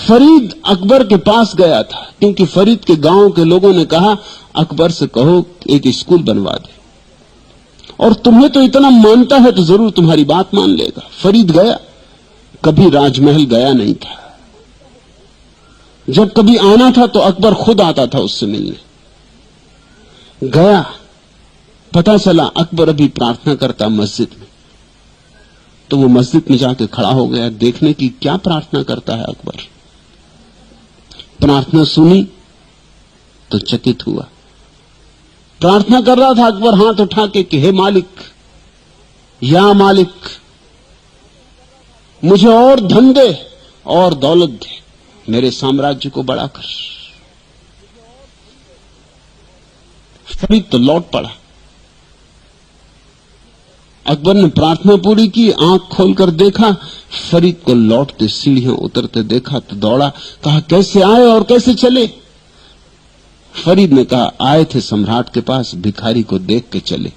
फरीद अकबर के पास गया था, क्योंकि फरीद के गांव के लोगों ने कहा अकबर से कहो एक स्कूल बनवा दे, और तुम्हें तो इतना मानता है तो जरूर तुम्हारी बात मान लेगा। फरीद गया, कभी राजमहल गया नहीं था। जब कभी आना था तो अकबर खुद आता था उससे मिलने। गया, पता चला अकबर अभी प्रार्थना करता मस्जिद में। तो वो मस्जिद में जाके खड़ा हो गया देखने की क्या प्रार्थना करता है अकबर। प्रार्थना सुनी तो चकित हुआ। प्रार्थना कर रहा था अकबर हाथ उठा के कि हे मालिक, या मालिक, मुझे और धन दे और दौलत दे, मेरे साम्राज्य को बड़ा कर। फरीद तो लौट पड़ा। अकबर ने प्रार्थना पूरी की, आंख खोलकर देखा, फरीद को लौटते सीढ़ियां उतरते देखा तो दौड़ा, कहा कैसे आए और कैसे चले। फरीद ने कहा आए थे सम्राट के पास, भिखारी को देख के चले।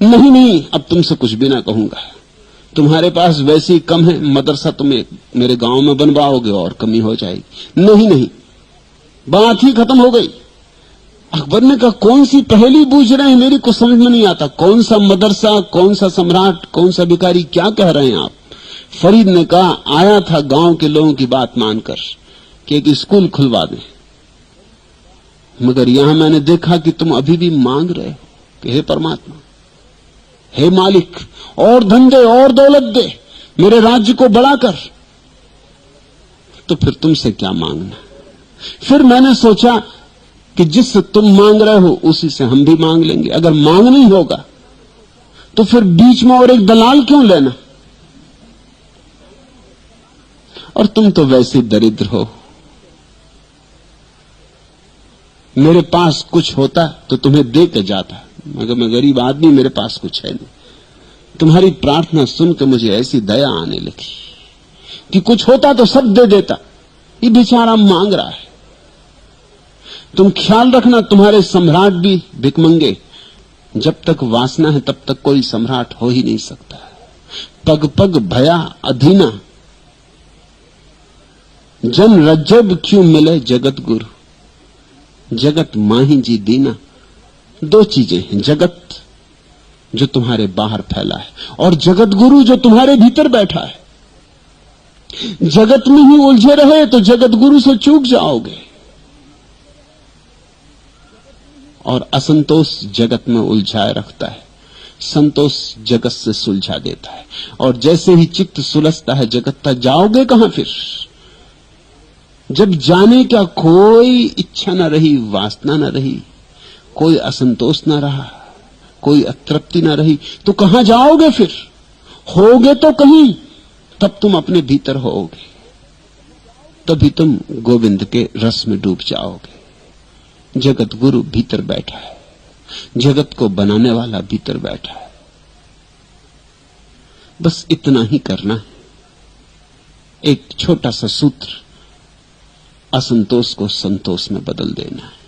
नहीं नहीं, अब तुमसे कुछ भी ना कहूंगा, तुम्हारे पास वैसे ही कम है, मदरसा तुम मेरे गांव में बनवाओगे और कमी हो जाएगी। नहीं नहीं, बात ही खत्म हो गई। अकबर ने कहा कौन सी पहेली बूझ रहे हैं, मेरी कुछ समझ में नहीं आता, कौन सा मदरसा, कौन सा सम्राट, कौन सा भिखारी, क्या कह रहे हैं आप। फरीद ने कहा आया था गांव के लोगों की बात मानकर कि एक स्कूल खुलवा दें, मगर यहां मैंने देखा कि तुम अभी भी मांग रहे हो कि हे परमात्मा, हे मालिक, और धन दे और दौलत दे, मेरे राज्य को बड़ा कर। तो फिर तुमसे क्या मांगना। फिर मैंने सोचा कि जिससे तुम मांग रहे हो उसी से हम भी मांग लेंगे। अगर मांग नहीं होगा तो फिर बीच में और एक दलाल क्यों लेना। और तुम तो वैसे दरिद्र हो, मेरे पास कुछ होता तो तुम्हें दे के जाता, मगर मैं गरीब आदमी, मेरे पास कुछ है नहीं। तुम्हारी प्रार्थना सुनकर मुझे ऐसी दया आने लगी कि कुछ होता तो सब दे देता, ये बेचारा मांग रहा है। तुम ख्याल रखना, तुम्हारे सम्राट भी भिखमंगे, जब तक वासना है तब तक कोई सम्राट हो ही नहीं सकता। पग पग भया अधीना, जन रज्जब क्यों मिले जगत गुरु, जगत माही जी दीना। दो चीजें हैं, जगत जो तुम्हारे बाहर फैला है और जगत गुरु जो तुम्हारे भीतर बैठा है। जगत में ही उलझे रहे तो जगत गुरु से चूक जाओगे, और असंतोष जगत में उलझाए रखता है, संतोष जगत से सुलझा देता है। और जैसे ही चित्त सुलझता है जगत तक जाओगे कहां फिर। जब जाने का कोई इच्छा न रही, वासना न रही, कोई असंतोष न रहा, कोई अतृप्ति न रही, तो कहां जाओगे फिर। होगे तो कहीं, तब तुम अपने भीतर होगे, तभी तुम गोविंद के रस में डूब जाओगे। जगत गुरु भीतर बैठा है, जगत को बनाने वाला भीतर बैठा है। बस इतना ही करना है। एक छोटा सा सूत्र, असंतोष को संतोष में बदल देना है।